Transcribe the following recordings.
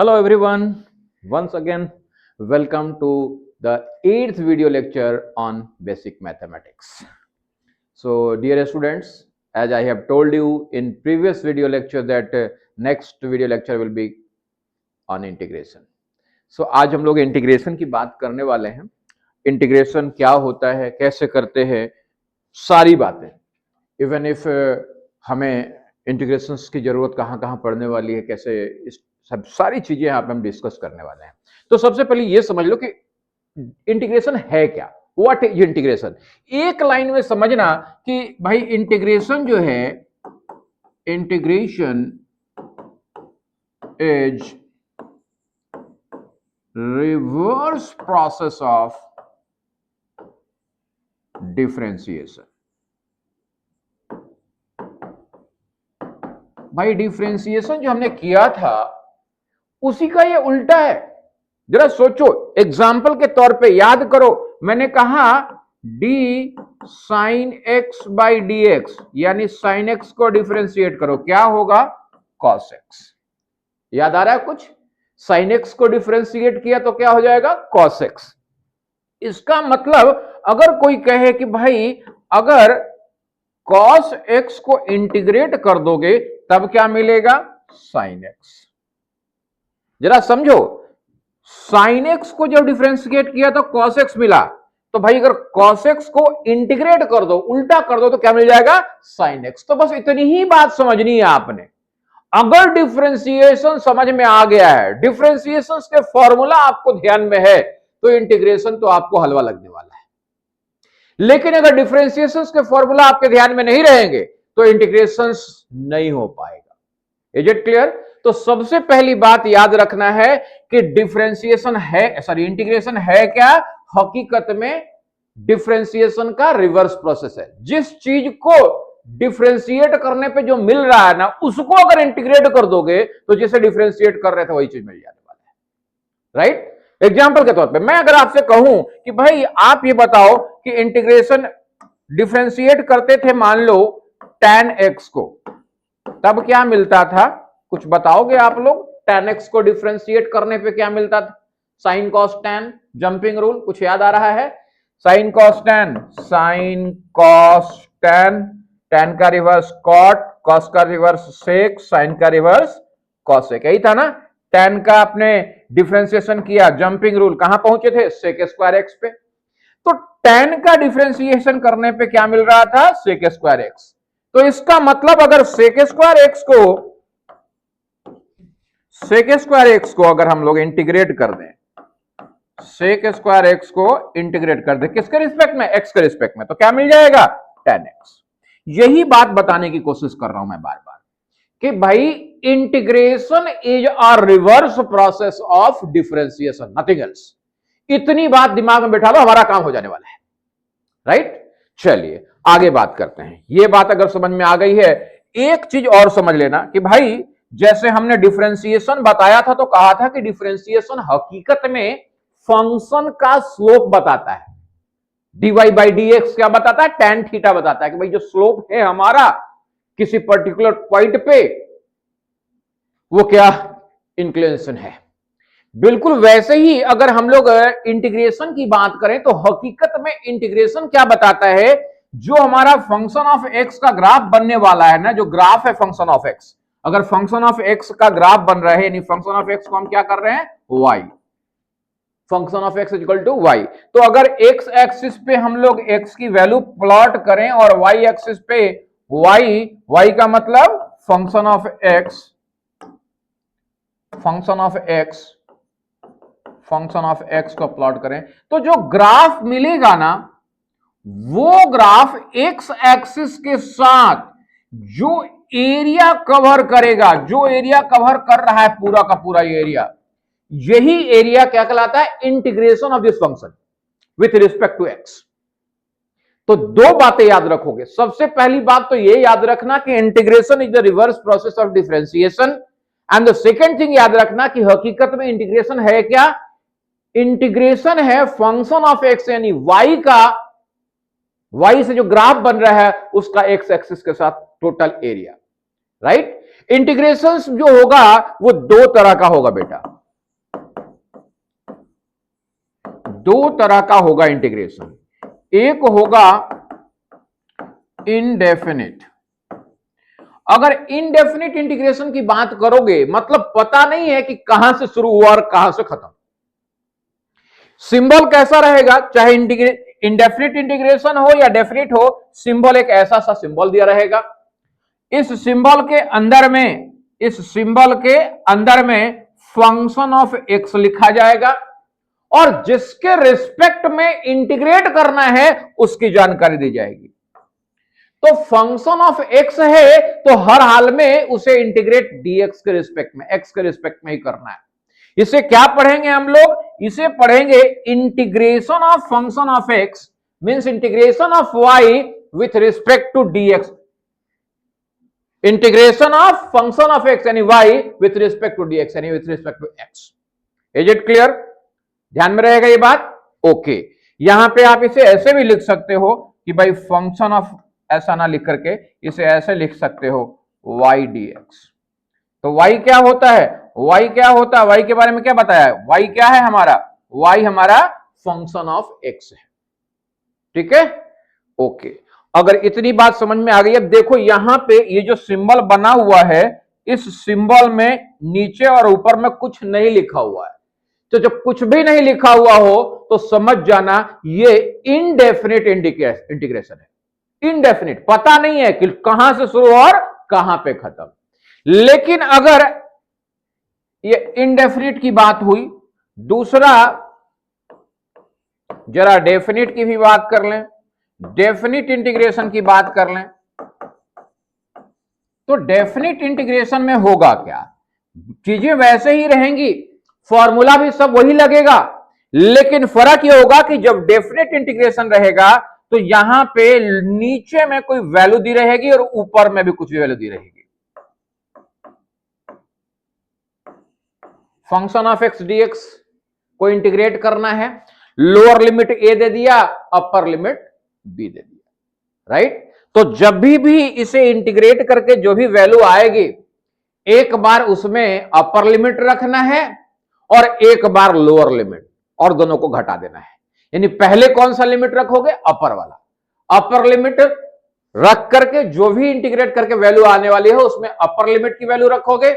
Hello everyone, once again welcome to the 8th video lecture on basic mathematics. So dear students, as I have told you in previous video lecture that next video lecture will be on integration. So आज हम लोग integration की बात करने वाले हैं. Integration क्या होता है, कैसे करते हैं, सारी बातें. इवन इफ हमें इंटीग्रेशन की जरूरत कहाँ कहाँ पड़ने वाली है, कैसे, इस सब सारी चीजें यहाँ पे हम डिस्कस करने वाले हैं. तो सबसे पहले ये समझ लो कि इंटीग्रेशन है क्या, व्हाट इज इंटीग्रेशन. एक लाइन में समझना कि भाई इंटीग्रेशन जो है, integration is reverse process of differentiation. भाई डिफरेंशिएशन जो हमने किया था उसी का ये उल्टा है. जरा सोचो, एग्जाम्पल के तौर पे याद करो, मैंने कहा D sine x by D x, यानी साइन एक्स को डिफरेंशिएट करो, क्या होगा? Cos x. याद आ रहा है कुछ? साइन एक्स को डिफरेंशिएट किया तो क्या हो जाएगा? Cos x. इसका मतलब अगर कोई कहे कि भाई अगर कॉस एक्स को इंटीग्रेट कर दोगे तब क्या मिलेगा? Sine x. जरा समझो, साइन एक्स को जब डिफरेंशिएट किया तो कॉस एक्स मिला, तो भाई अगर कॉस एक्स को इंटीग्रेट कर दो, उल्टा कर दो, तो क्या मिल जाएगा? Sine x. तो बस इतनी ही बात समझनी है आपने. अगर डिफरेंशिएशन समझ में आ गया है, डिफरेंशिएशन के फॉर्मूला आपको ध्यान में है, तो इंटीग्रेशन तो आपको हलवा लगने वाला है. लेकिन अगर डिफरेंशिएशन के फॉर्मूला आपके ध्यान में नहीं रहेंगे तो इंटीग्रेशन नहीं हो पाएगा. Is it clear? तो सबसे पहली बात याद रखना है कि डिफरेंशिएशन है, सॉरी, इंटीग्रेशन है क्या? हकीकत में डिफरेंशिएशन का रिवर्स प्रोसेस है. जिस चीज को डिफरेंशिएट करने पे जो मिल रहा है ना, उसको अगर इंटीग्रेट कर दोगे तो जिसे डिफरेंशिएट कर रहे थे वही चीज मिल जाने वाला है. राइट? एग्जाम्पल के तौर पे मैं अगर आपसे कहूं कि भाई आप ये बताओ कि इंटीग्रेशन डिफरेंशिएट करते थे मान लो tan x को, तब क्या मिलता था? कुछ बताओगे आप लोग? tan x को डिफरेंशिएट करने पे क्या मिलता था? Sign cos tan, jumping rule, कुछ याद आ रहा है? Sign cos tan, sign cos tan, tan का रिवर्स cot, cos का रिवर्स sec, साइन का रिवर्स cosec. यही था ना? tan का आपने डिफरेंशिएशन किया, जंपिंग रूल, कहां पहुंचे थे? sec स्क्वायर x पे. तो tan का डिफरेंशिएशन करने पे क्या मिल रहा था? sec square x. तो इसका मतलब अगर sec स्क्वायर x को अगर हम लोग इंटीग्रेट कर दें, sec स्क्वायर x को इंटीग्रेट कर दें किसके रिस्पेक्ट में? x के रिस्पेक्ट में, तो क्या मिल जाएगा? tan x. यही बात बताने की कोशिश कर रहा हूं मैं बार बार कि भाई integration is a reverse process of differentiation, nothing else. इतनी बात दिमाग में बिठा लो, हमारा काम हो जाने वाला है. राइट? चलिए आगे बात करते हैं. यह बात अगर समझ में आ गई है, एक चीज और समझ लेना कि भाई जैसे हमने डिफरेंशिएशन बताया था तो कहा था कि डिफरेंशिएशन हकीकत में फंक्शन का स्लोप बताता है. dy बाई डी एक्स क्या बताता है? tan थीटा बताता है कि भाई जो स्लोप है हमारा किसी पर्टिकुलर पॉइंट पे, वो क्या? इंक्लिनेशन है. बिल्कुल वैसे ही अगर हम लोग इंटीग्रेशन की बात करें तो हकीकत में इंटीग्रेशन क्या बताता है? जो हमारा फंक्शन ऑफ एक्स का ग्राफ बनने वाला है ना, जो ग्राफ है फंक्शन ऑफ एक्स, अगर फंक्शन ऑफ एक्स का ग्राफ बन रहा है, यानी फंक्शन ऑफ एक्स को हम क्या कर रहे हैं? Y. Function of X equal to Y. तो अगर एक्स एक्सिस पे हम लोग एक्स की वैल्यू प्लॉट करें और वाई एक्सिस पे वाई, वाई का मतलब function of x, function of x को प्लॉट करें, तो जो ग्राफ मिलेगा ना, वो ग्राफ एक्स एक्सिस के साथ जो एरिया कवर करेगा, जो एरिया कवर कर रहा है पूरा का पूरा एरिया, यही एरिया क्या कहलाता है? Integration of this function with respect to X. तो दो बातें याद रखोगे. सबसे पहली बात तो यह याद रखना कि integration is the reverse process of differentiation. And the second thing याद रखना कि हकीकत में इंटीग्रेशन है क्या? इंटीग्रेशन है फंक्शन ऑफ एक्स, यानी वाई का, वाई से जो ग्राफ बन रहा है उसका एक्स एक्सिस के साथ टोटल एरिया. राइट? इंटीग्रेशन जो होगा वो दो तरह का होगा बेटा, दो तरह का होगा इंटीग्रेशन। एक होगा इनडेफिनिट। अगर इनडेफिनिट इंटीग्रेशन की बात करोगे मतलब पता नहीं है कि कहां से शुरू हुआ और कहां से खत्म। सिंबल कैसा रहेगा, चाहे इनडेफिनिट इंटीग्रेशन हो या डेफिनिट हो, सिंबल एक ऐसा सा सिंबल दिया रहेगा। इस सिंबल के अंदर में, इस सिंबल के अंदर में फंक्शन ऑफ एक्स लिखा जाएगा और जिसके रिस्पेक्ट में इंटीग्रेट करना है उसकी जानकारी दी जाएगी। तो फंक्शन ऑफ एक्स है तो हर हाल में उसे इंटीग्रेट डीएक्स के रिस्पेक्ट में, एक्स के रिस्पेक्ट में ही करना है। इसे क्या पढ़ेंगे हम लोग, इसे पढ़ेंगे integration of function of x means integration of y with respect to dx, integration of function of x यानी y with respect to dx यानी with respect to x. Is it clear? ध्यान में रहेगा ये बात? ओके। यहां पे आप इसे ऐसे भी लिख सकते हो कि भाई फंक्शन ऑफ, ऐसा ना लिख करके इसे ऐसे लिख सकते हो वाई डीएक्स। तो y क्या होता है, y क्या होता है, y के बारे में क्या बताया है, y क्या है हमारा, y हमारा फंक्शन ऑफ x है। ठीक है, ओके। अगर इतनी बात समझ में आ गई, अब देखो यहां पे ये जो सिंबल बना हुआ है, इस सिंबल में नीचे और ऊपर में कुछ नहीं लिखा हुआ है। तो जब कुछ भी नहीं लिखा हुआ हो तो समझ जाना ये इनडेफिनिट इंटीग्रेशन है। इनडेफिनिट, पता नहीं है कि कहां से शुरू और कहां पे खत्म। लेकिन अगर ये इनडेफिनिट की बात हुई, दूसरा जरा डेफिनिट की भी बात कर लें, डेफिनिट इंटीग्रेशन की बात कर लें। तो डेफिनिट इंटीग्रेशन में होगा क्या, चीजें वैसे ही रहेंगी, फॉर्मूला भी सब वही लगेगा, लेकिन फर्क यह होगा कि जब डेफिनिट इंटीग्रेशन रहेगा तो यहां पे नीचे में कोई वैल्यू दी रहेगी और ऊपर में भी कुछ वैल्यू दी रहेगी। फंक्शन ऑफ एक्स डीएक्स को इंटीग्रेट करना है, लोअर लिमिट ए दे दिया, अपर लिमिट बी दे दिया, राइट। तो जब भी इसे इंटीग्रेट करके जो भी वैल्यू आएगी, एक बार उसमें अपर लिमिट रखना है और एक बार लोअर लिमिट, और दोनों को घटा देना है। यानी पहले कौन सा लिमिट रखोगे, अपर वाला। अपर लिमिट रख करके जो भी इंटीग्रेट करके वैल्यू आने वाली है उसमें अपर लिमिट की वैल्यू रखोगे,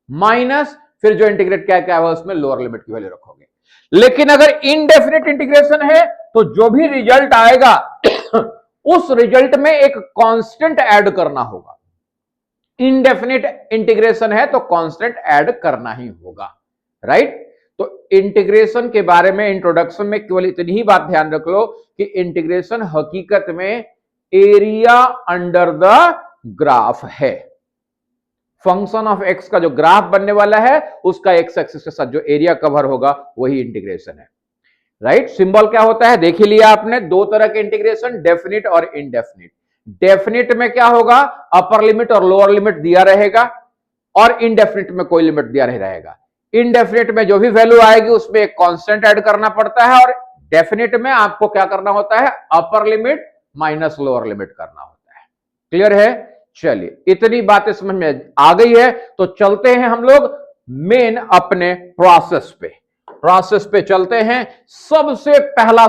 माइनस फिर जो इंटीग्रेट क्या क्या है उसमें लोअर लिमिट की वैल्यू रखोगे। लेकिन अगर इनडेफिनिट इंटीग्रेशन है तो जो भी रिजल्ट आएगा उस रिजल्ट में एक कांस्टेंट ऐड करना होगा। इनडेफिनिट इंटीग्रेशन है तो कांस्टेंट ऐड करना ही होगा, राइट। तो इंटीग्रेशन के बारे में इंट्रोडक्शन में केवल इतनी ही बात ध्यान रख लो कि इंटीग्रेशन हकीकत में एरिया अंडर द ग्राफ है। फंक्शन ऑफ एक्स का जो ग्राफ बनने वाला है उसका एक्स एक्सिस के साथ जो एरिया कवर होगा वही इंटीग्रेशन है, राइट। सिंबल क्या होता है देख ही लिया आपने, दो तरह के इंटीग्रेशन, डेफिनिट और इनडेफिनिट। डेफिनिट में क्या होगा, अपर लिमिट और लोअर लिमिट दिया रहेगा, और इनडेफिनिट में कोई लिमिट दिया नहीं रहेगा। इनडेफिनिट में जो भी वैल्यू आएगी उसमें एक कांस्टेंट ऐड करना पड़ता है, और डेफिनिट में आपको क्या करना होता है, upper limit minus lower limit करना होता है। क्लियर है? चलिए, इतनी बातें समझ में आ गई है तो चलते हैं हम लोग मेन अपने प्रोसेस पे चलते हैं। सबसे पहला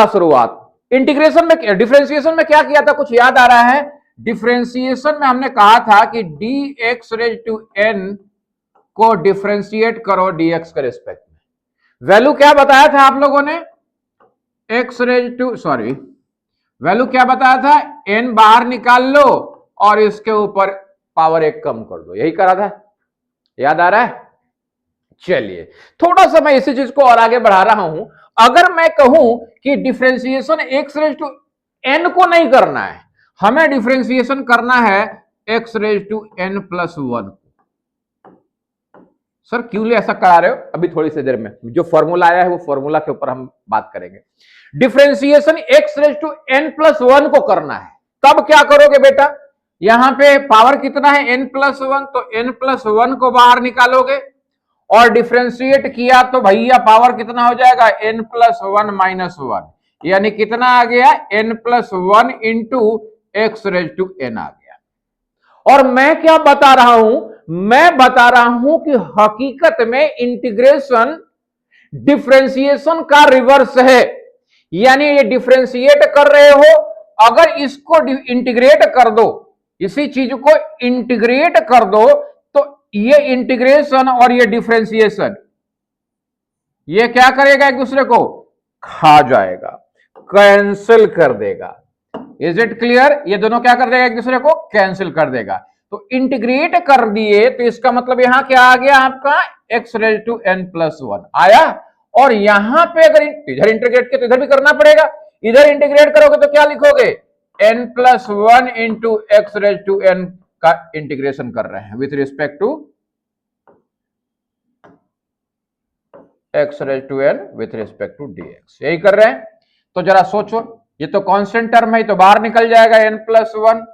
शुरुआत इंटीग्रेशन में, डिफरेंशिएशन में क्या किया था, कुछ याद आ रहा है? डिफरेंशिएशन में हमने कहा था कि dx रेज टू n को डिफरेंशिएट करो dx के रिस्पेक्ट में। वैल्यू क्या बताया था आप लोगों ने, वैल्यू क्या बताया था, n बाहर निकाल लो और इसके ऊपर पावर 1 कम कर दो, यही करा था, याद आ रहा है? चलिए, थोड़ा सा मैं इसी चीज को और आगे बढ़ा रहा हूं। अगर मैं कहूं कि differentiation x raise to n को नहीं करना है, हमें डिफरेंशिएशन करना है x raise to n plus 1। Sir क्यों ऐसा करा रहे हो, अभी थोड़ी सी देर में जो फॉर्मूला आया है वो फॉर्मूला के ऊपर हम बात करेंगे। Differentiation x raise to n plus 1 को करना है, तब क्या करोगे बेटा, यहां पे पावर कितना है n प्लस 1, तो n प्लस 1 को बाहर निकालोगे और डिफरेंशिएट किया तो भैया पावर कितना हो जाएगा, n प्लस 1 माइनस 1, यानी कितना आ गया, n plus 1 into X raise to n आ गया। और मैं क्या बता रहा हूं, मैं बता रहा हूं कि हकीकत में इंटीग्रेशन डिफरेंशिएशन का रिवर्स है। यानी ये डिफरेंशिएट कर रहे हो, अगर इसको इंटीग्रेट कर दो, इसी चीज को इंटीग्रेट कर दो, तो ये इंटीग्रेशन और ये डिफरेंशिएशन ये क्या करेगा, एक दूसरे को खा जाएगा, कैंसिल कर देगा। Is it clear? ये दोनों क्या कर देगा, एक दूसरे को कैंसिल कर देगा। तो इंटीग्रेट कर दिए तो इसका मतलब यहां क्या आ गया आपका, x raise to n plus 1 आया। और यहां पे अगर इधर इंटीग्रेट किया तो इधर भी करना पड़ेगा, इधर इंटीग्रेट करोगे तो क्या लिखोगे, n plus 1 into X raise to n का इंटीग्रेशन कर रहे हैं with respect to x raise to n with respect to dx, यही कर रहे हैं। तो जरा सोचो, ये तो कांस्टेंट टर्म है, तो बाहर निकल जाएगा n प्लस 1,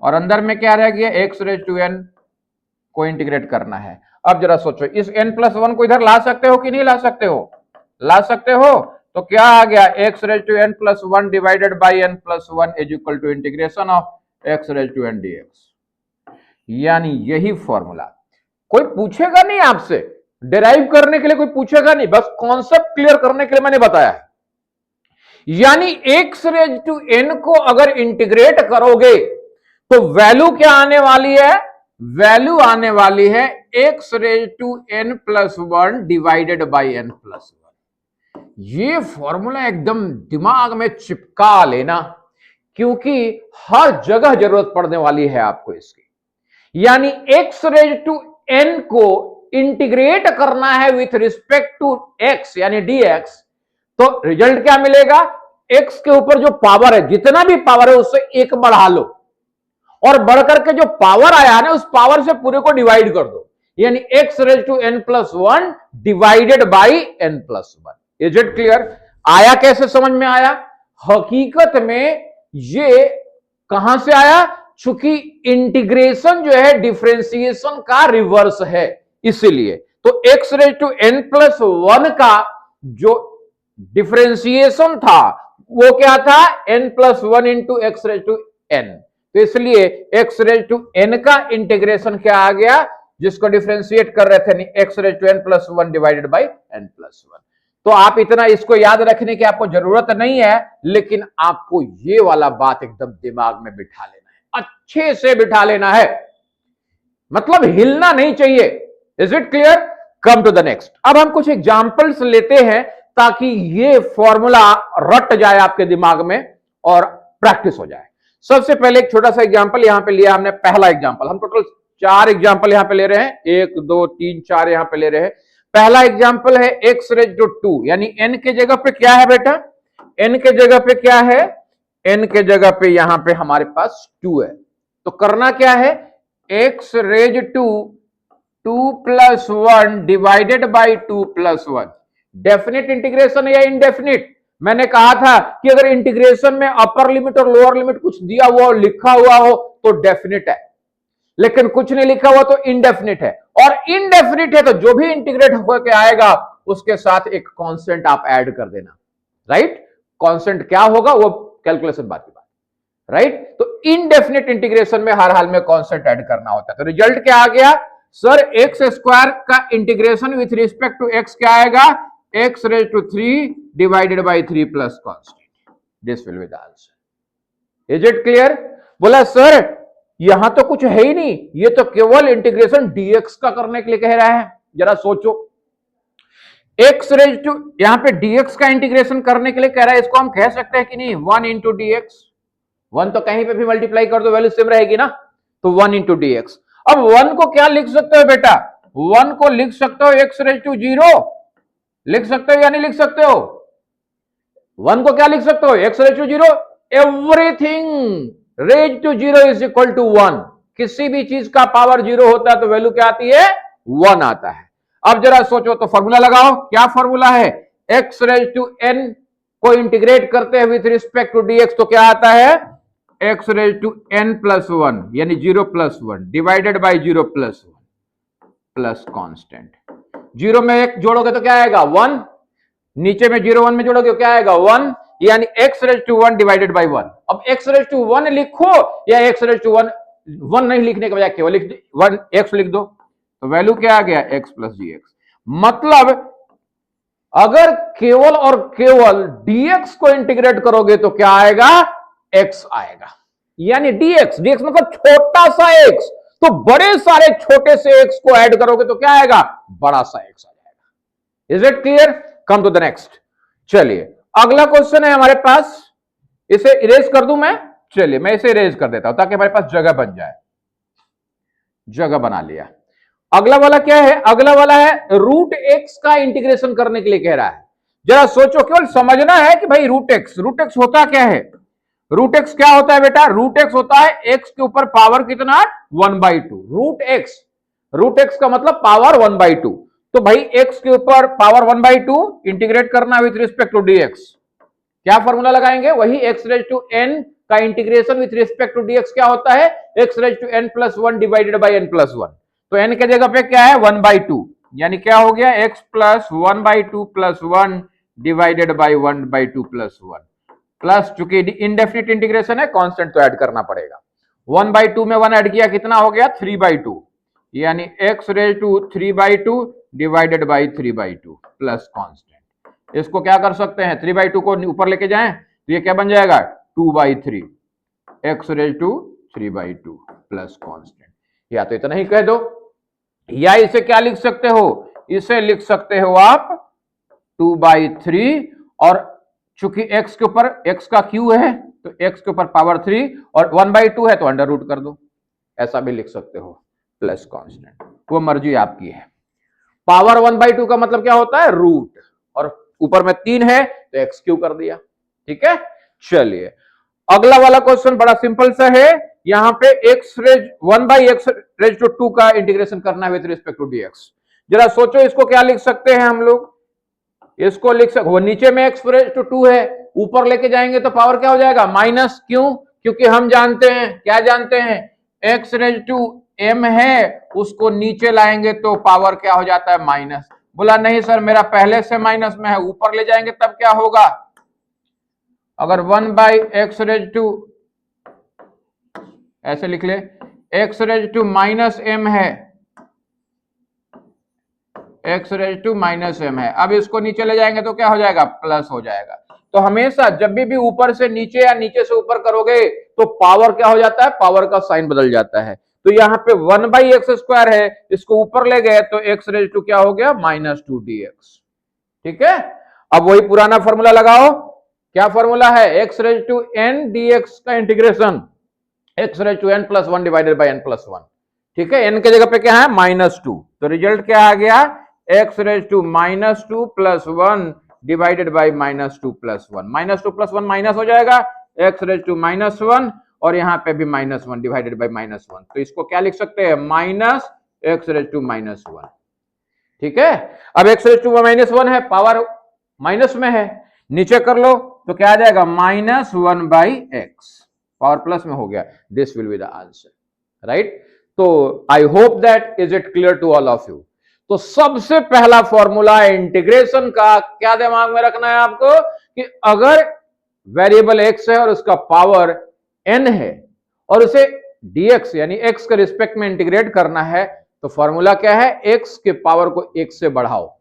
और अंदर में क्या रह गया, x रेज टू n को इंटीग्रेट करना है। अब जरा सोचो, इस n प्लस 1 को इधर ला सकते हो कि नहीं ला सकते हो, ला सकते हो। तो क्या आ गया, x raise to n plus 1 divided by n plus 1 is equal to integration of x raise to n dx। यानी यही फॉर्मूला, कोई पूछेगा नहीं आपसे, डिराइव करने के लिए कोई पूछेगा नहीं, बस कॉन्सेप्ट क्लियर करने के लिए मैंने बताया है। यानी x रेज टू n को अगर इंटीग्रेट करोगे तो वैल्यू क्या आने वाली है, वैल्यू आने वाली है x raise to n plus 1 divided by n plus 1। ये फॉर्मूला एकदम दिमाग में चिपका लेना, क्योंकि हर जगह जरूरत पड़ने वाली है आपको इसकी। यानी x रेज टू n को इंटीग्रेट करना है विथ रिस्पेक्ट टू x यानी dx, तो रिजल्ट क्या मिलेगा, x के ऊपर जो पावर है, जितना भी पावर है उससे एक बढ़ा लो, और बढ़कर के जो पावर आया है ना उस पावर से पूरे को डिवाइड कर दो, यानी x raise to n plus 1 divided by n plus 1। Is it clear? आया कैसे समझ में आया? हकीकत में ये कहां से आया, चूंकि इंटीग्रेशन जो है डिफरेंशिएशन का रिवर्स है, इसीलिए। तो x raise to n plus 1 का जो डिफरेंशिएशन था वो क्या था, n plus 1 into X raise to n। तो इसलिए x रेज टू n का इंटीग्रेशन क्या आ गया, जिसको डिफरेंशिएट कर रहे थे, x raise to n plus 1 divided by n plus 1। तो आप इतना इसको याद रखने की आपको जरूरत नहीं है, लेकिन आपको ये वाला बात एकदम दिमाग में बिठा लेना है, अच्छे से बिठा लेना है, मतलब हिलना नहीं चाहिए। Is it clear? Come to the next. अब हम कुछ एग्जांपल्स लेते हैं ताकि ये फॉर्मूला रट जाए आपके दिमाग में और प्रैक्टिस हो जाए। सबसे पहले एक छोटा सा एग्जांपल यहां पे लिया हमने, पहला एग्जांपल, हम टोटल 4 एग्जांपल यहां पे ले रहे हैं, 1 2 3 4 यहां पे ले रहे हैं। पहला एग्जांपल है x रेज टू 2, यानी n के जगह पे क्या है बेटा, n के जगह पे क्या है, n के जगह पे यहां पे हमारे पास 2 है। तो करना क्या है, x raise to 2 plus 1 divided by 2 plus 1। Definite integration है या इनडेफिनिट? मैंने कहा था कि अगर इंटीग्रेशन में अपर लिमिट और लोअर लिमिट कुछ दिया हुआ हो, लिखा हुआ हो तो डेफिनिट है, लेकिन कुछ नहीं लिखा हुआ तो इनडेफिनिट है। और इनडेफिनिट है तो जो भी इंटीग्रेट होकर आएगा उसके साथ एक कांस्टेंट आप ऐड कर देना, राइट? कांस्टेंट क्या होगा वो कैलकुलेशन बात की बात, राइट? तो इनडेफिनिट इंटीग्रेशन में हर हाल में कांस्टेंट ऐड करना होता है। तो रिजल्ट क्या आ गया सर, एक्स स्क्वायर का integration with respect to x क्या आएगा, x raised to 3 divided by 3 plus constant. This will be the answer. Is it clear? बोला सर यहां तो कुछ है ही नहीं, ये तो केवल इंटीग्रेशन dx का करने के लिए कह रहा है। जरा सोचो, x raised to, यहां पे dx का इंटीग्रेशन करने के लिए कह रहा है, इसको हम कह सकते हैं कि नहीं 1 इंटू dx। 1 तो कहीं पे भी मल्टीप्लाई कर दो वैल्यू सेम रहेगी ना, तो 1 इंटू dx। अब 1 को क्या लिख सकते हो बेटा, 1 को लिख सकते हो x raised to 0, लिख सकते हो या नहीं लिख सकते हो? 1 को क्या लिख सकते हो, x raise to 0, everything raise to 0 is equal to 1। किसी भी चीज का पावर 0 होता है तो वैल्यू क्या आती है, 1 आता है। अब जरा सोचो तो फॉर्मूला लगाओ, क्या फॉर्मूला है, x रेज टू n को इंटीग्रेट करते हैं विथ रिस्पेक्ट टू dx, तो क्या आता है, x raise to n plus 1 यानी 0 plus 1 divided by 0 plus 1 plus constant. 0 में 1 जोड़ोगे तो क्या आएगा 1, नीचे में 0 1 में जोड़ोगे क्या आएगा 1, यानी x raise to 1 divided by 1। अब x रेज टू 1 लिखो या x रेज टू 1 1 नहीं लिखने के बजाय केवल वन एक्स लिख दो, तो वैल्यू क्या आ गया, एक्स प्लस डी एक्स। मतलब अगर केवल और केवल dx को इंटीग्रेट करोगे तो क्या आएगा, x आएगा। यानी dx मतलब छोटा सा x, तो बड़े सारे छोटे से x को ऐड करोगे तो क्या आएगा, बड़ा सा x आ जाएगा। Is it clear? Come to the next. चलिए अगला क्वेश्चन है हमारे पास, इसे इरेज कर दूं मैं, चलिए मैं इसे इरेज कर देता हूं ताकि हमारे पास जगह बन जाए। जगह बना लिया। अगला वाला क्या है, अगला वाला है रूट एक्स का इंटीग्रेशन करने के लिए कह रहा है। जरा सोचो, केवल समझना है कि भाई रूट एक्स होता क्या है। रूट एक्स क्या होता है बेटा, रूट एक्स होता है एक्स के ऊपर पावर कितना, 1/2। रूट एक्स का मतलब पावर 1/2। तो भाई एक्स के ऊपर पावर 1/2 इंटीग्रेट करना विथ रिस्पेक्ट टू डीएक्स, क्या फॉर्मूला लगाएंगे, वही एक्स रेज टू एन का integration with respect to dx क्या होता है, x raise to n plus 1 divided by n plus 1। तो n के जगह पे क्या है, 1/2, यानी क्या हो गया, x plus 1/2 plus 1 divided by 1/2 plus 1 plus, चूंकि इनडेफिनिट इंटीग्रेशन है कांस्टेंट तो ऐड करना पड़ेगा। 1/2 में 1 ऐड किया, कितना हो गया, 3/2, यानी x raise to 3/2 divided by 3/2 plus constant. इसको क्या कर सकते हैं, 3/2 को ऊपर लेके जाएं तो ये क्या बन जाएगा, 2/3 x raise to 3/2 plus constant. या तो इतना ही कह दो, या इसे क्या लिख सकते हो, इसे लिख सकते हो आप 2/3, और चूंकि x के ऊपर x का क्यू है तो x के ऊपर पावर 3 और 1/2 है तो अंडर रूट कर दो, ऐसा भी लिख सकते हो, प्लस कांस्टेंट, वो मर्जी आपकी है। पावर 1/2 का मतलब क्या होता है, रूट, और ऊपर में 3 है तो x क्यू कर दिया। ठीक है, चलिए अगला वाला क्वेश्चन बड़ा सिंपल सा है। यहां पे x raise 1/x raise to 2 का इंटीग्रेशन करना है विद रिस्पेक्ट टू dx। जरा सोचो इसको क्या लिख सकते हैं हम लोग, इसको लिख सकते, वो नीचे में x रेज टू 2 है, ऊपर लेके जाएंगे तो पावर क्या हो जाएगा, माइनस। क्यों, क्योंकि हम जानते हैं, क्या जानते हैं, x रेज टू m है, उसको नीचे लाएंगे तो पावर क्या हो जाता है, माइनस। बोला नहीं सर मेरा पहले से माइनस में है, ऊपर ले जाएंगे तब क्या होगा, अगर 1/x रेज टू, ऐसे लिख ले, x raise to minus m है, x raise to minus m है, अब इसको नीचे ले जाएंगे तो क्या हो जाएगा, प्लस हो जाएगा। तो हमेशा जब भी ऊपर से नीचे या नीचे से ऊपर करोगे तो पावर क्या हो जाता है, पावर का साइन बदल जाता है। तो यहाँ पे 1/x² है, इसको ऊपर ले गए तो x रेज टू क्या हो गया, -2dx। ठीक है, अब वही पुराना फॉर्मूला लगाओ, क्या फॉर्मूला है, x raise to n dx का integration x raise to n plus 1 divided by n plus 1। ठीक है, n के जगह पे क्या है, -2, तो रिजल्ट क्या आ गया, x raise to -2 plus 1 divided by -2 plus 1। -2 plus 1 minus हो जाएगा, x रेज टू -1, और यहां पे भी -1 डिवाइडेड बाई -1, तो इसको क्या लिख सकते हैं, माइनस x रेज टू -1। ठीक है, अब x रेज टू -1 है, पावर माइनस में है, नीचे कर लो तो क्या आ जाएगा, -1/x, पावर प्लस में हो गया, this will be the answer, right. तो I hope that is it clear to all of you. तो सबसे पहला फॉर्मूला इंटीग्रेशन का क्या दिमाग में रखना है आपको, कि अगर वेरिएबल x है और उसका पावर n है और उसे dx यानी x के रिस्पेक्ट में इंटीग्रेट करना है, तो फॉर्मूला क्या है, x के पावर को 1 से बढ़ाओ,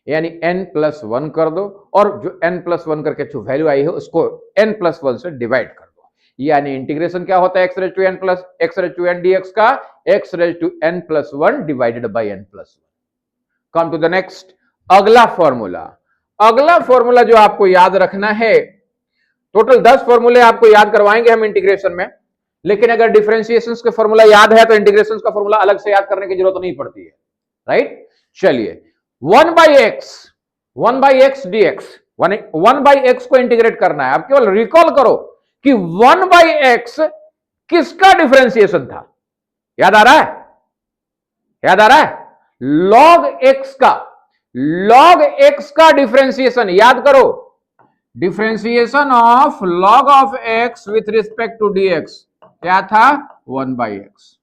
यानी n+1 कर दो, और जो n+1 करके जो वैल्यू आई है उसको n+1 से डिवाइड कर दो। यानी इंटीग्रेशन क्या होता है, x raise to n dx का x raise to n+1 divided by n+1। Come to the next, अगला फॉर्मूला। अगला फॉर्मूला जो आपको याद रखना है, टोटल 10 फॉर्मूले आपको याद करवाएंगे हम इंटीग्रेशन में, लेकिन अगर डिफरेंशिएशन के फॉर्मूला याद है तो इंटीग्रेशन का फॉर्मूला अलग से याद करने की जरूरत नहीं पड़ती है, राइट। चलिए 1/x dx, 1/x को इंटीग्रेट करना है। आप केवल रिकॉल करो कि 1/x किसका डिफरेंशिएशन था, याद आ रहा है, याद आ रहा है, log x का डिफरेंशिएशन याद करो, differentiation of log of x with respect to dx क्या था, 1/x।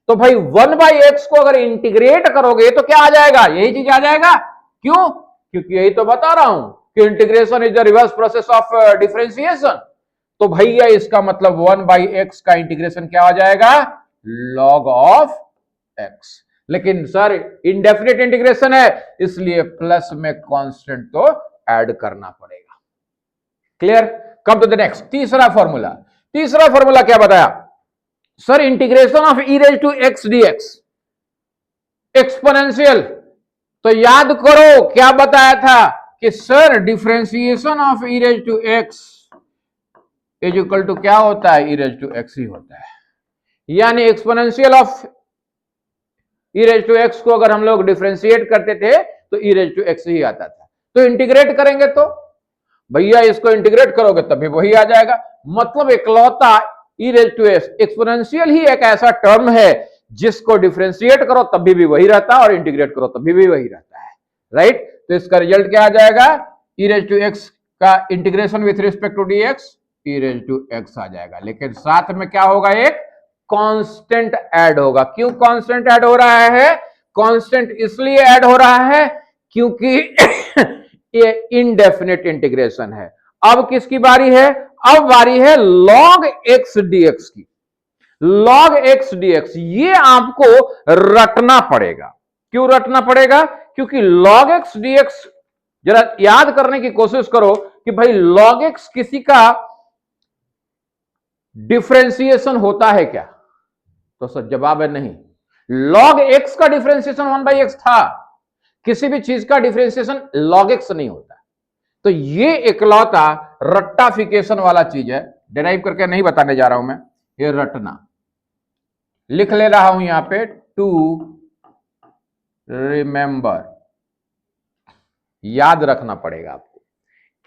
तो भाई 1/x को अगर इंटीग्रेट करोगे तो क्या आ जाएगा, यही चीज आ जाएगा। क्यों, क्योंकि यही तो बता रहा हूं कि integration is the reverse process of differentiation. तो भैया इसका मतलब 1/x का इंटीग्रेशन क्या हो जाएगा, log ऑफ x। लेकिन सर इंडेफिनिट इंटीग्रेशन है, इसलिए प्लस में कांस्टेंट तो ऐड करना पड़ेगा। Clear? Come to the next, तीसरा फॉर्मूला। तीसरा फॉर्मूला क्या बताया sir, integration of e raise to x dx exponential. तो याद करो क्या बताया था कि sir differentiation of e raise to x is equal to क्या होता है, e रेज टू x ही होता है। यानी exponential of e raise to x को अगर हम लोग डिफरेंशिएट करते थे तो e रेज टू x ही आता था। तो इंटीग्रेट करेंगे तो भैया इसको इंटीग्रेट करोगे तभी वही आ जाएगा। मतलब इकलौता e raise to x exponential ही एक ऐसा टर्म है जिसको डिफरेंशिएट करो तभी भी वही रहता है और इंटीग्रेट करो तभी भी वही रहता है, राइट। तो इसका रिजल्ट क्या आ जाएगा, e रेज टू x का integration with respect to dx e raise to x आ जाएगा। लेकिन साथ में क्या होगा, एक कांस्टेंट ऐड होगा। क्यों कांस्टेंट ऐड हो रहा है, कांस्टेंट इसलिए ऐड हो रहा है क्योंकि ये इनडेफिनिट इंटीग्रेशन है। अब किसकी बारी है, अब बारी है log x dx की। log x dx ये आपको रटना पड़ेगा। क्यों रटना पड़ेगा, क्योंकि log x dx जरा याद करने की कोशिश करो कि भाई log x किसी का डिफरेंशिएशन होता है क्या, तो सर जवाब है नहीं। log x का डिफरेंशिएशन 1/x था, किसी भी चीज का डिफरेंशिएशन log x नहीं होता। तो ये इकलौता रट्टाफिकेशन वाला चीज है, डिराइव करके नहीं बताने जा रहा हूं मैं, ये रटना लिख ले रहा हूं यहां पे, टू रिमेंबर, याद रखना पड़ेगा आपको।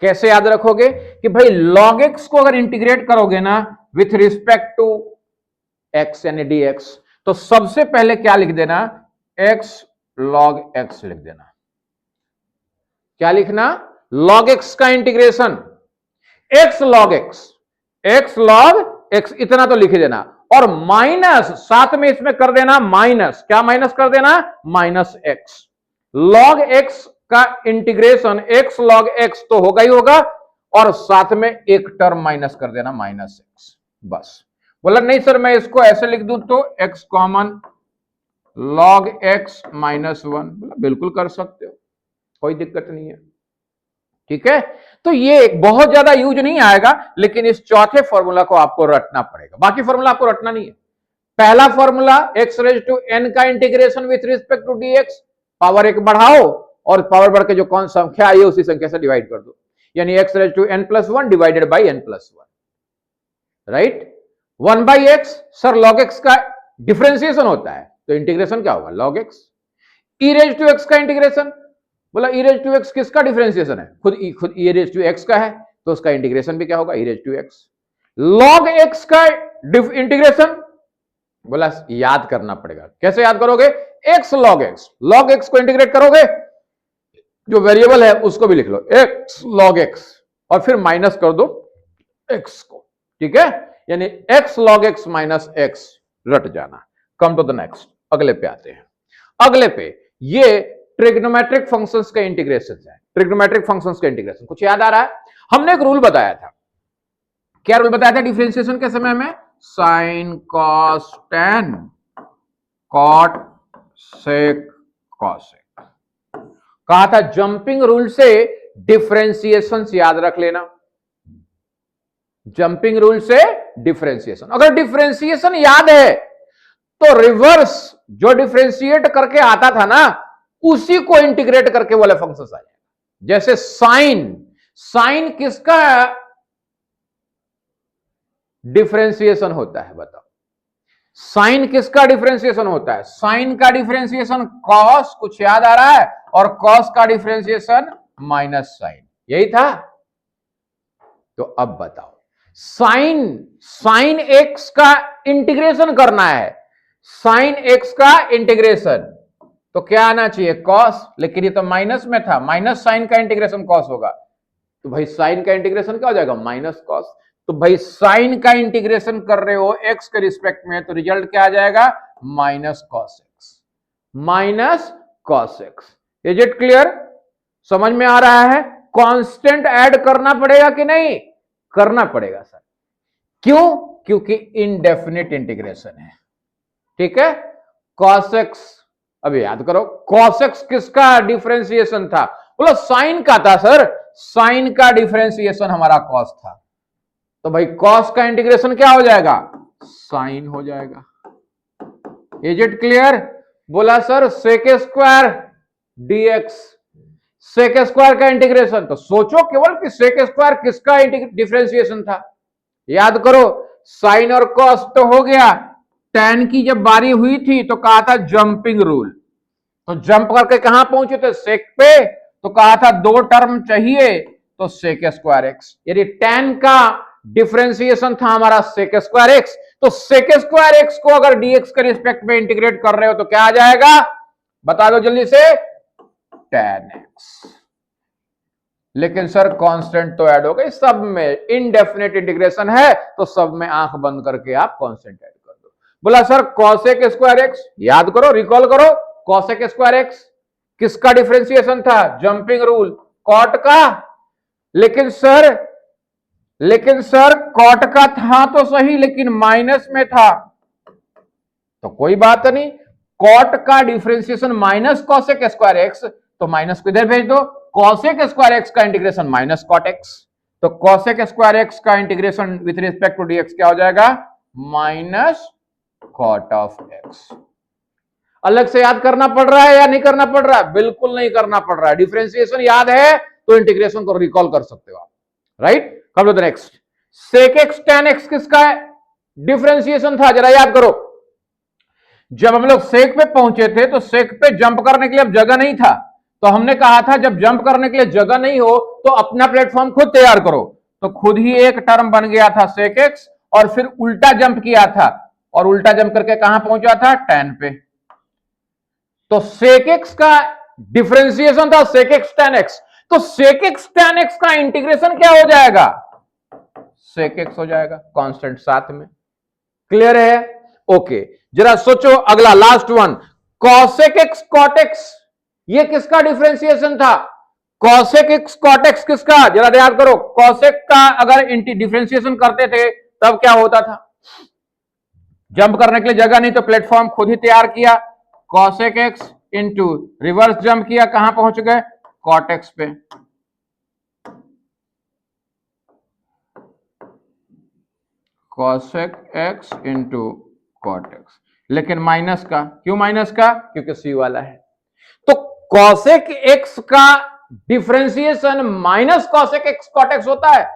कैसे याद रखोगे कि भाई log x को अगर इंटीग्रेट करोगे ना विथ रिस्पेक्ट टू x यानी dx, तो सबसे पहले क्या लिख देना, x log x लिख देना। क्या लिखना, log x का इंटीग्रेशन x log x इतना तो लिख देना, और माइनस साथ में इसमें कर देना माइनस, क्या माइनस कर देना, माइनस x। log x का इंटीग्रेशन x log x तो होगा ही होगा, और साथ में एक टर्म माइनस कर देना माइनस x। बस बोला नहीं सर मैं इसको ऐसे लिख दूं तो x कॉमन log x -1, बोला बिल्कुल कर सकते हो, कोई दिक्कत नहीं है, ठीक है। तो ये बहुत ज्यादा यूज नहीं आएगा, लेकिन इस चौथे फॉर्मूला को आपको रटना पड़ेगा, बाकी फॉर्मूला आपको रटना नहीं है। पहला formula x raise to n का integration with respect to dx, power एक बढ़ाओ और पावर बढ़ के जो कौन संख्या आई है उसी संख्या से डिवाइड कर दो, यानी x raise to n+1 divided by n+1, right. 1/x sir log x का डिफरेंशिएशन होता है, तो इंटीग्रेशन क्या होगा, log x। e raise to x का इंटीग्रेशन, बोला e रेज टू x किसका डिफरेंशिएशन है, खुद e रेज टू x का है, तो उसका इंटीग्रेशन भी क्या होगा, e raise to x। log x का इंटीग्रेशन, बोला याद करना पड़ेगा। कैसे याद करोगे, x log x को इंटीग्रेट करोगे, जो वेरिएबल है उसको भी लिख लो x log x और फिर माइनस कर दो x को, ठीक है, यानी x log x minus x, रट जाना। कम टू द नेक्स्ट, अगले पे आते हैं। अगले पे ये ट्रिग्नोमेट्रिक फंक्शंस का इंटीग्रेशन है। ट्रिग्नोमेट्रिक फंक्शंस का इंटीग्रेशन कुछ याद आ रहा है, हमने एक रूल बताया था। क्या रूल बताया था डिफरेंशिएशन के समय में, sine cos tan cot sec cosec. कहा था जंपिंग रूल से डिफरेंशिएशन याद रख लेना, जंपिंग रूल से डिफरेंशिएशन। अगर डिफरेंशिएशन याद है तो रिवर्स जो डिफरेंशिएट करके आता था ना उसी को इंटीग्रेट करके वाले फंक्शन आ जाएगा। जैसे साइन, साइन किसका डिफरेंशिएशन होता है, बताओ साइन किसका डिफरेंशिएशन होता है, साइन का डिफरेंशिएशन कॉस, कुछ याद आ रहा है, और कॉस का डिफरेंशिएशन माइनस साइन, यही था। तो अब बताओ साइन एक्स का इंटीग्रेशन करना है, साइन एक्स का इंटीग्रेशन तो क्या आना चाहिए, कॉस, लेकिन ये तो माइनस में था, माइनस साइन का इंटीग्रेशन कॉस होगा, तो भाई साइन का इंटीग्रेशन क्या हो जाएगा, माइनस कॉस। तो भाई साइन का इंटीग्रेशन कर रहे हो एक्स के रिस्पेक्ट में, तो रिजल्ट क्या आ जाएगा, minus cos x, minus cos x. Is it clear, समझ में आ रहा है। कांस्टेंट ऐड करना पड़ेगा कि नहीं, करना पड़ेगा सर। क्यों? क्योंकि इनडेफिनिट इंटीग्रेशन है। ठीक है, cos x, अभी याद करो cos x किसका डिफरेंशिएशन था? बोलो साइन का था सर, साइन का डिफरेंशिएशन हमारा cos था, तो भाई cos का इंटीग्रेशन क्या हो जाएगा? साइन हो जाएगा। Is it clear? बोला sir sec square dx, sec square का इंटीग्रेशन, तो सोचो केवल कि सेक स्क्वायर किसका डिफरेंशिएशन था। याद करो साइन और कॉस तो हो गया, tan की जब बारी हुई थी तो कहा था जंपिंग रूल, तो जंप करके कहां पहुंचे थे? सेक पे, तो कहा था दो टर्म चाहिए, तो सेक स्क्वायर एक्स, यदि tan का डिफरेंशिएशन था हमारा सेक स्क्वायर एक्स, तो सेक स्क्वायर एक्स को अगर dx के रिस्पेक्ट में इंटीग्रेट कर रहे हो तो क्या आ जाएगा? बता दो जल्दी से, tan x। लेकिन सर कांस्टेंट तो ऐड हो गई, सब में इनडेफिनेट इंटीग्रेशन है तो सब में आंख बंद करके आप कांस्टेंट ऐड कर दो। बोला सर कॉसेक स्क्वायर एक्स, याद करो रिकॉल करो, कॉसेक स्क्वायर एक्स किसका डिफरेंशिएशन था? जंपिंग रूल, कॉट का। लेकिन सर कॉट का था तो सही, लेकिन माइनस में था, तो कोई बात नहीं, कॉट का differentiation minus cosec square x, तो माइनस को इधर भेज दो, कॉसेक स्क्वायर एक्स का इंटीग्रेशन माइनस कॉट एक्स, तो कॉसेक स्क्वायर एक्स का integration with respect to dx क्या हो जाएगा? Minus cot of x. अलग से याद करना पड़ रहा है या नहीं करना पड़ रहा है? बिल्कुल नहीं करना पड़ रहा है, डिफरेंशिएशन याद है तो इंटीग्रेशन को रिकॉल कर सकते हो आप, right? Come to the next, sec x tan x किसका डिफरेंशिएशन था? जरा याद करो, जब हम लोग सेक पे पहुंचे थे तो सेक पे जंप करने के लिए अब जगह नहीं था, तो हमने कहा था जब जंप करने के लिए जगह नहीं हो तो अपना प्लेटफॉर्म खुद तैयार करो, तो खुद ही एक टर्म बन गया था सेक एक्स, और फिर उल्टा जंप किया था, और उल्टा जंप करके कहां पहुंचा था? tan पे, तो सेक एक्स का डिफरेंशिएशन था सेक एक्स tan एक्स, तो सेक एक्स tan एक्स का इंटीग्रेशन क्या हो जाएगा? सेक एक्स हो जाएगा, कांस्टेंट साथ में। क्लियर है? ओके, जरा सोचो अगला last one, cosec x cot x, ये किसका डिफरेंशिएशन था? कॉसेक एक्स कॉट एक्स किसका? जरा याद करो, कॉसेक का अगर डिफरेंशिएशन करते थे तब क्या होता था? जंप करने के लिए जगह नहीं तो प्लेटफॉर्म खुद ही तैयार किया, cosec x into reverse jump किया, कहां पहुंच गए? कॉट एक्स पे। Cosec x into cot x, लेकिन माइनस का, क्यों माइनस का? क्योंकि सी वाला है, तो कॉसेक एक्स का differentiation minus cosec x cot x होता है,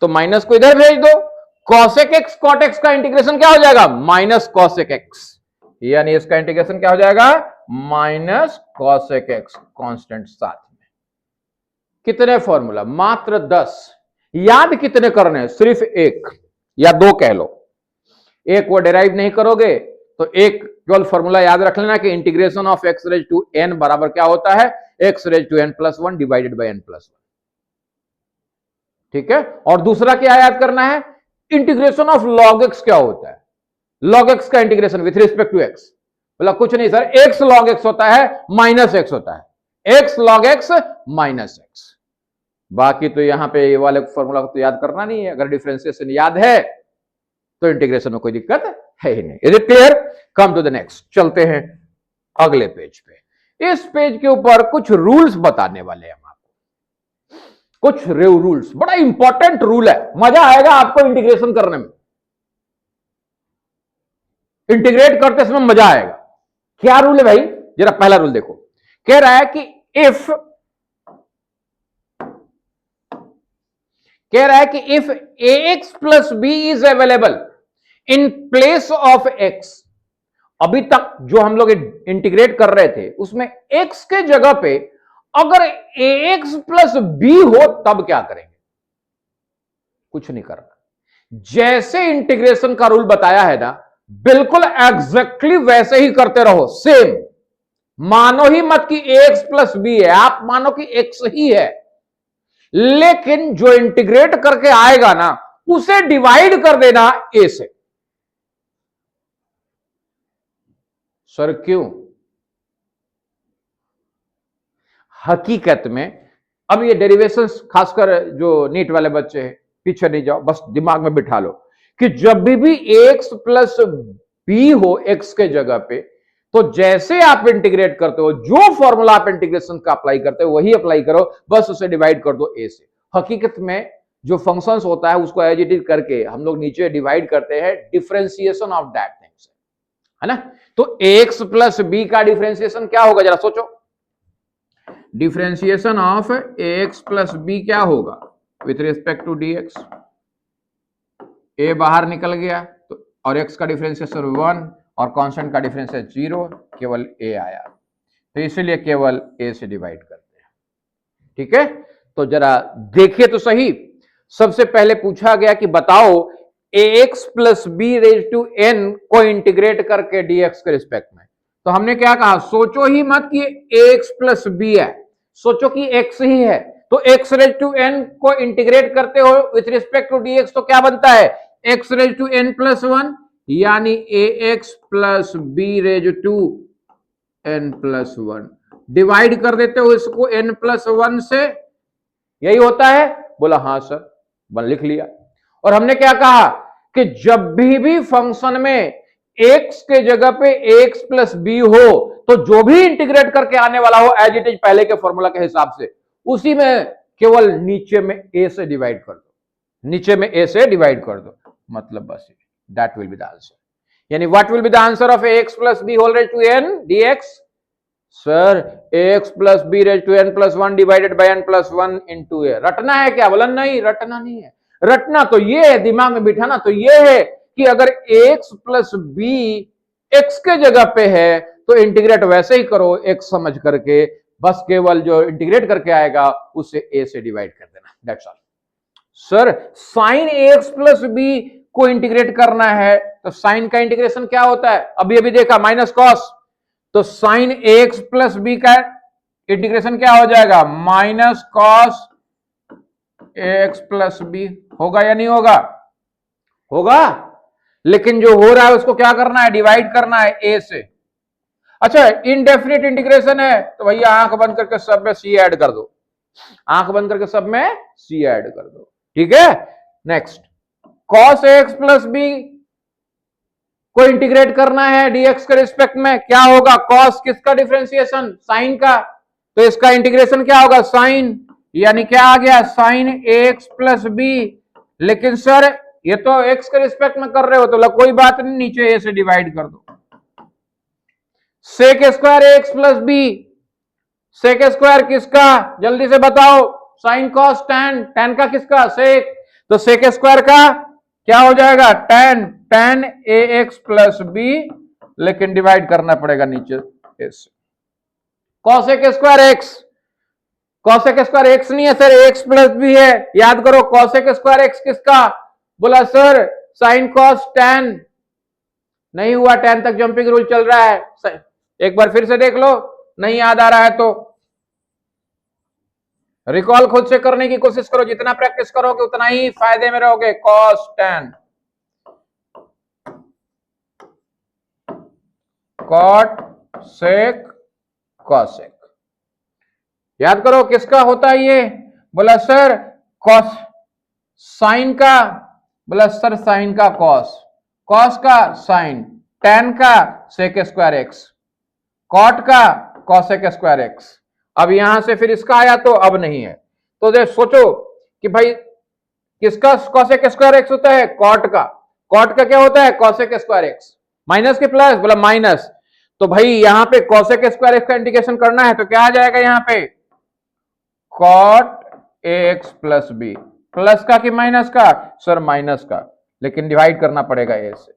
तो माइनस को इधर भेज दो, कॉसेक एक्स कॉट एक्स का इंटीग्रेशन क्या हो जाएगा? माइनस कॉसेक एक्स, यानी इसका इंटीग्रेशन क्या हो जाएगा? माइनस कॉसेक एक्स, कांस्टेंट साथ में। कितने फॉर्मूला? मात्र 10। याद कितने करने? सिर्फ एक या दो कह लो, एक वो डेराइव नहीं करोगे तो एक केवल फॉर्मूला याद रख लेना कि integration of x raise to n बराबर क्या होता है? X raise to n plus one divided by n plus one. ठीक है, और दूसरा क्या याद करना है? इंटीग्रेशन ऑफ लॉग एक्स क्या होता है? लॉग एक्स का integration with respect to x, बोला कुछ नहीं सर, एक्स लॉग एक्स होता है माइनस एक्स होता है, x log x minus x. बाकी तो यहां पे ये वाले फॉर्मूला को तो याद करना नहीं है, अगर डिफरेंशिएशन याद है तो इंटीग्रेशन में कोई दिक्कत है ही नहीं। Is it clear? Come to the next, चलते हैं अगले पेज पे। इस पेज के ऊपर कुछ रूल्स बताने वाले हैं हम आपको, कुछ रूल्स, बड़ा इंपॉर्टेंट रूल है, मजा आएगा आपको इंटीग्रेशन करने में, इंटीग्रेट करते समय मजा आएगा। क्या रूल है भाई? जरा पहला रूल देखो, कह रहा है कि if ax plus b is available in place of x, अभी तक जो हम लोग इंटीग्रेट कर रहे थे उसमें x के जगह पे अगर ax प्लस b हो तब क्या करेंगे? कुछ नहीं करना, जैसे इंटीग्रेशन का रूल बताया है ना बिल्कुल एग्जैक्टली वैसे ही करते रहो, सेम। मानो ही मत कि ax प्लस b है, आप मानो कि x ही है, लेकिन जो इंटीग्रेट करके आएगा ना उसे डिवाइड कर देना a से। सर क्यों? हकीकत में अब ये डेरिवेशंस खासकर जो नीट वाले बच्चे हैं पीछे नहीं जाओ, बस दिमाग में बिठा लो कि जब भी x प्लस बी हो x के जगह पे, तो जैसे आप इंटीग्रेट करते हो, जो फॉर्मूला आप इंटीग्रेशन का अप्लाई करते हो वही अप्लाई करो, बस उसे डिवाइड कर दो a से। हकीकत में जो फंक्शंस होता है उसको एज इट इज करके हम लोग नीचे डिवाइड करते हैं डिफरेंशिएशन ऑफ दैट थिंग्स, है ना। तो x प्लस बी का डिफरेंशिएशन क्या होगा, जरा सोचो। Differentiation of ax plus b क्या होगा with respect to dx। a बाहर निकल गया तो, और x का डिफरेंशिएशन 1 और कांस्टेंट का डिफरेंशिएशन 0, केवल a आया, तो इसलिए केवल a से डिवाइड करते हैं। ठीक है, तो जरा देखिए तो सही। सबसे पहले पूछा गया कि बताओ ax plus b raise to n को इंटीग्रेट करके dx के रिस्पेक्ट में, तो हमने क्या कहा, सोचो ही मत कि ax प्लस बी है, सोचो कि x ही है। तो x रेज टू n को इंटीग्रेट करते हो विथ रिस्पेक्ट टू dx, तो क्या बनता है, x raise to n plus 1, यानी ax plus b raise to n plus 1। Divide कर देते हो इसको n प्लस 1 से, यही होता है। बोला हाँ सर, बन लिख लिया। और हमने क्या कहा कि जब भी फंक्शन में x के जगह पे ax प्लस बी हो, तो जो भी इंटीग्रेट करके आने वाला हो एज इट इज पहले के फॉर्मूला के हिसाब से, उसी में केवल नीचे में a से डिवाइड कर दो, नीचे में a से डिवाइड कर दो, मतलब बस that will be the answer. यानी what will be the answer of ax plus b whole raise to n dx। Sir ax plus b raise to n plus 1 divided by n plus 1 into a। रटना है क्या, बोला नहीं रटना नहीं है। रटना तो ये है, दिमाग में बिठाना तो ये है कि अगर ax प्लस बी x के जगह पे है तो इंटीग्रेट वैसे ही करो x समझ करके, बस केवल जो इंटीग्रेट करके आएगा उसे a से डिवाइड कर देना, that's all. Sir sine ax plus b को इंटीग्रेट करना है, तो साइन का इंटीग्रेशन क्या होता है, अभी अभी देखा, माइनस कॉस। तो साइन ax प्लस बी का इंटीग्रेशन क्या हो जाएगा, minus cos ax plus b. होगा या नहीं होगा, होगा। लेकिन जो हो रहा है उसको क्या करना है, डिवाइड करना है a से। अच्छा इनडेफिनिट इंटीग्रेशन है तो भैया आंख बंद करके सब में c ऐड कर दो, आंख बंद करके सब में c ऐड कर दो, ठीक है। Next, cos ax plus b को इंटीग्रेट करना है dx के रिस्पेक्ट में, क्या होगा, cos किसका डिफरेंशिएशन, साइन का, तो इसका इंटीग्रेशन क्या होगा, साइन, यानी क्या आ गया, साइन ax प्लस बी। लेकिन सर ये तो x के रिस्पेक्ट में कर रहे हो, तो कोई बात नहीं, नीचे a से डिवाइड कर दो। Sec square ax plus b, sec square किसका, जल्दी से बताओ, साइन कॉस टैन, टैन का किसका, सेक, तो सेक स्क्वायर का क्या हो जाएगा, tan, tan ax plus b, लेकिन डिवाइड करना पड़ेगा नीचे s। Cosec square x, cosec square x नहीं है सर, x प्लस बी है, याद करो कॉसेक स्क्वायर x किसका, बोला सर साइन कॉस टैन, नहीं हुआ, टैन तक जंपिंग रूल चल रहा है, एक बार फिर से देख लो, नहीं याद आ रहा है तो रिकॉल खुद से करने की कोशिश करो, जितना प्रैक्टिस करोगे उतना ही फायदे में रहोगे। Cos tan, cot sec cosec, याद करो किसका होता है ये, बोला सर कॉस, साइन का, बोला सर साइन का कॉस, कॉस का साइन, टैन का सेक स्क्वायर एक्स, कॉट का कॉसेक स्क्वायर एक्स। अब यहां से फिर इसका आया तो अब नहीं है, तो देख सोचो कि भाई किसका कॉसेक स्क्वायर एक्स होता है, कॉट का, कॉट का क्या होता है, कॉसेक स्क्वायर एक्स, माइनस के प्लस, बोला माइनस, तो भाई यहां पे कॉसेक स्क्वायर एक्स का इंटीग्रेशन करना है तो क्या आ जाएगा यहां पे, cot x plus b, plus का कि माइनस का, सर माइनस का, लेकिन डिवाइड करना पड़ेगा ए से,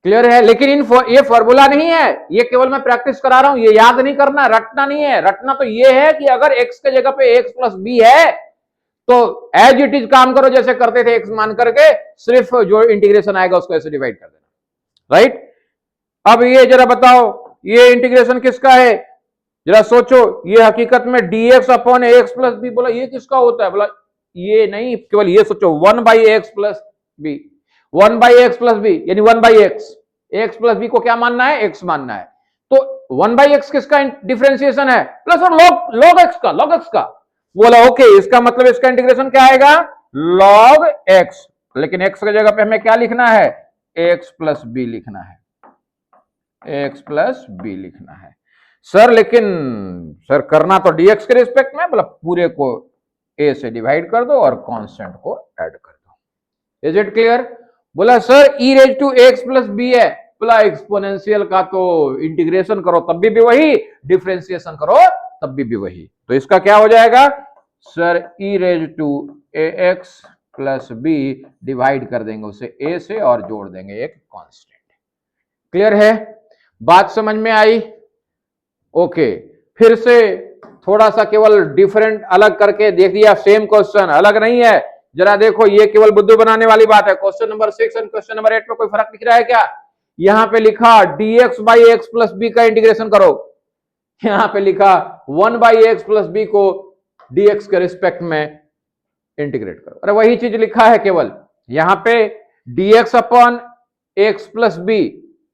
क्लियर है। लेकिन ये फॉर्मूला नहीं है, ये केवल मैं प्रैक्टिस करा रहा हूं, ये याद नहीं करना, रटना नहीं है। रटना तो ये है कि अगर x के जगह पे x प्लस बी है तो एज इट इज काम करो जैसे करते थे, x मान करके सिर्फ जो इंटीग्रेशन आएगा उसको ऐसे डिवाइड कर देना, राइट। अब ये जरा बताओ ये इंटीग्रेशन किसका है, जरा सोचो, ये हकीकत में dx upon x plus b, बोला ये किसका होता है, बोला ये नहीं, केवल ये सोचो 1 by x plus b, 1 by x plus b यानी 1 by x, x plus b को क्या मानना है, एक्स मानना है, तो 1 बाई एक्स किसका डिफरेंशिएशन है, प्लस और लॉग एक्स का, लॉग एक्स का, बोला ओके, इसका मतलब इसका इंटीग्रेशन क्या आएगा, log x, लेकिन x की जगह पे हमें क्या लिखना है, x प्लस बी लिखना है, x प्लस बी लिखना है सर। लेकिन सर करना तो dx के रिस्पेक्ट में, मतलब पूरे को a से डिवाइड कर दो और कांस्टेंट को ऐड कर दो। Is it clear? बोला sir e raise to x plus b है, बोला एक्सपोनेंशियल का तो इंटीग्रेशन करो तब भी वही, डिफरेंशिएशन करो तब भी वही, तो इसका क्या हो जाएगा sir, e raise to ax plus b, divide कर देंगे उसे a से और जोड़ देंगे एक कांस्टेंट। क्लियर है? बात समझ में आई? ओके, फिर से थोड़ा सा केवल डिफरेंट अलग करके देख दिया, सेम क्वेश्चन अलग नहीं है, जरा देखो ये केवल बुद्धू बनाने वाली बात है। क्वेश्चन नंबर 6 और क्वेश्चन नंबर 8 में कोई फर्क दिख रहा है क्या? यहां पे लिखा dx by x plus b का इंटीग्रेशन करो, यहां पे लिखा 1 बाई एक्स प्लस बी को dx के रिस्पेक्ट में इंटीग्रेट करो। अरे वही चीज लिखा है, केवल यहां पे dx upon x plus b,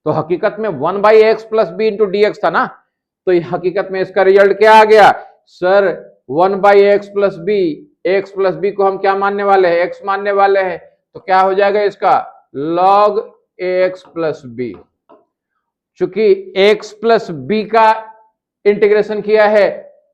तो हकीकत में 1 by x plus b into dx था ना, तो हकीकत में इसका रिजल्ट क्या आ गया sir, 1 by x plus b, x plus b को हम क्या मानने वाले हैं, एक्स मानने वाले हैं, तो क्या हो जाएगा इसका log एक्स प्लस बी। चूंकि एक्स प्लस बी का इंटीग्रेशन किया है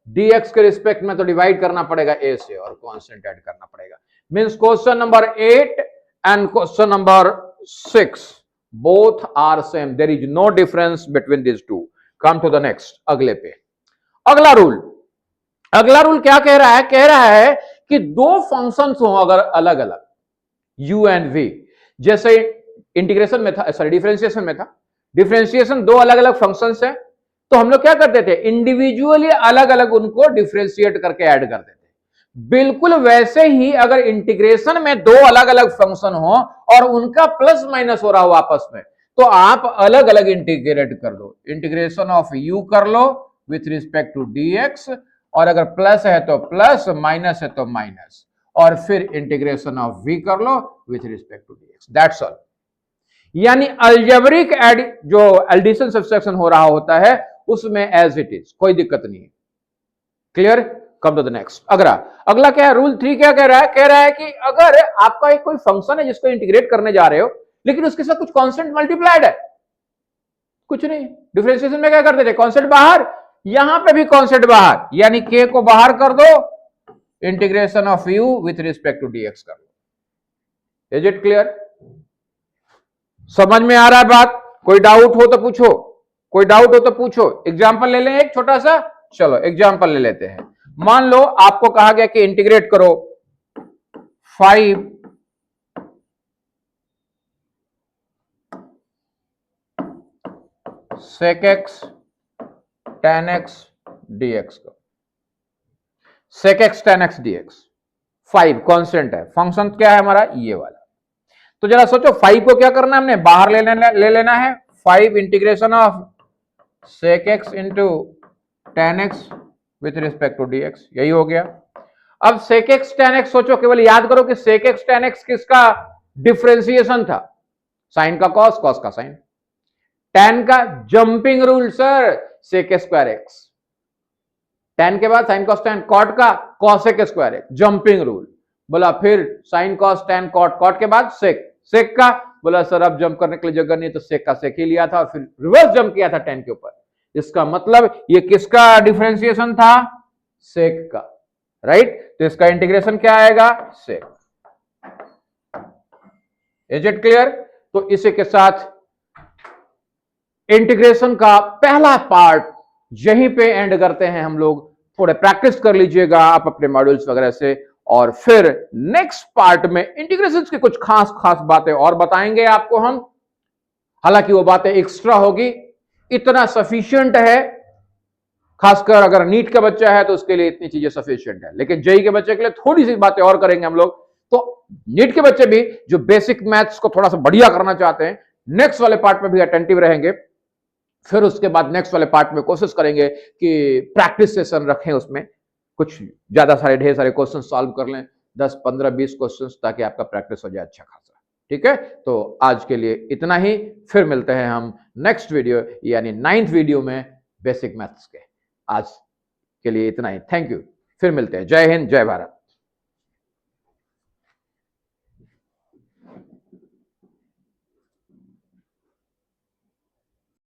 dx के रिस्पेक्ट में, तो डिवाइड करना पड़ेगा a से और कांस्टेंट ऐड करना पड़ेगा। Means question number 8 and question number 6 both are same, there is no difference between this two. Come to the next, अगले पे अगला रूल। अगला रूल क्या कह रहा है? कह रहा है कि दो फंक्शंस हो अगर अलग अलग u एंड v, जैसे इंटीग्रेशन में था, सॉरी डिफरेंशिएशन में था, डिफरेंशिएशन दो अलग अलग फंक्शंस है, तो हम लोग क्या करते थे, इंडिविजुअली अलग अलग उनको डिफरेंशिएट करके ऐड करते थे। बिल्कुल वैसे ही अगर इंटीग्रेशन में दो अलग अलग फंक्शन हो और उनका प्लस माइनस हो रहा हो आपस में, तो आप अलग अलग इंटीग्रेट कर दो। इंटीग्रेशन ऑफ u कर लो विथ रिस्पेक्ट टू dx, और अगर प्लस है तो प्लस, माइनस है तो माइनस, और फिर इंटीग्रेशन ऑफ v कर लो with respect to dx। That's all. यानी अलजेब्रिक जो एडिशन सब्सट्रैक्शन हो रहा होता है उसमें एज इट इज, कोई दिक्कत नहीं है। Clear? Come to the next. अगला क्या है, रूल 3 क्या कह रहा है? कह रहा है कि अगर आपका एक कोई फंक्शन है जिसको इंटीग्रेट करने जा रहे हो, लेकिन उसके साथ कुछ कांस्टेंट मल्टीप्लाइड है, कुछ नहीं, डिफरेंशिएशन में क्या करते थे, कांस्टेंट बाहर, यहां पे भी कांस्टेंट बाहर, यानी k को बाहर कर दो, integration of u with respect to dx कर लो। Is it clear? समझ में आ रहा है बात? कोई डाउट हो तो पूछो, कोई डाउट हो तो पूछो। एग्जाम्पल ले लें एक छोटा सा, चलो एग्जाम्पल ले लेते हैं। मान लो आपको कहा गया कि इंटीग्रेट करो 5 sec x tan x dx को, sec x tan x dx 5 constant है, फंक्शन क्या है हमारा, ये वाला। तो जरा सोचो 5 को क्या करना है, हमने बाहर ले लेना है, 5 integration of sec x into tan x with respect to dx, यही हो गया। अब sec x tan x सोचो, केवल याद करो कि sec x tan x किसका डिफरेंशिएशन था, साइन का कॉस, कॉस का साइन, tan का jumping rule sir, sec square x, tan के बाद साइन कॉस tan, कॉट का cosec square x, jumping rule. बोला फिर sine cos tan cot, cot के बाद sec, sec का, बोला सर अब जंप करने के लिए जगह नहीं, तो sec का sec ही लिया था और फिर रिवर्स जंप किया था tan के ऊपर। इसका मतलब ये किसका डिफरेंशिएशन था, sec का, राइट? तो इसका इंटीग्रेशन क्या आएगा, sec। Is it clear? तो इसी के साथ इंटीग्रेशन का पहला पार्ट यहीं पे एंड करते हैं हम लोग। थोड़े प्रैक्टिस कर लीजिएगा आप अपने मॉड्यूल्स वगैरह से, और फिर नेक्स्ट पार्ट में इंटीग्रेशन की कुछ खास खास बातें और बताएंगे आपको हम। हालांकि वो बातें एक्स्ट्रा होगी, इतना सफिशिएंट है, खासकर अगर नीट का बच्चा है तो उसके लिए इतनी चीजें सफिशिएंट है, लेकिन जेई के बच्चे के लिए थोड़ी सी बातें और करेंगे हम लोग। तो नीट के बच्चे भी जो बेसिक मैथ्स को थोड़ा सा बढ़िया करना चाहते हैं, नेक्स्ट वाले पार्ट में भी अटेंटिव रहेंगे। फिर उसके बाद नेक्स्ट वाले पार्ट में कोशिश करेंगे कि प्रैक्टिस सेशन रखें, उसमें कुछ ज्यादा सारे ढेर सारे क्वेश्चन सॉल्व कर लें, 10, 15, 20 क्वेश्चन, ताकि आपका प्रैक्टिस हो जाए अच्छा खासा। ठीक है, तो आज के लिए इतना ही, फिर मिलते हैं हम नेक्स्ट वीडियो यानी 9th वीडियो में बेसिक मैथ्स के। आज के लिए इतना ही, थैंक यू, फिर मिलते हैं। जय हिंद, जय भारत।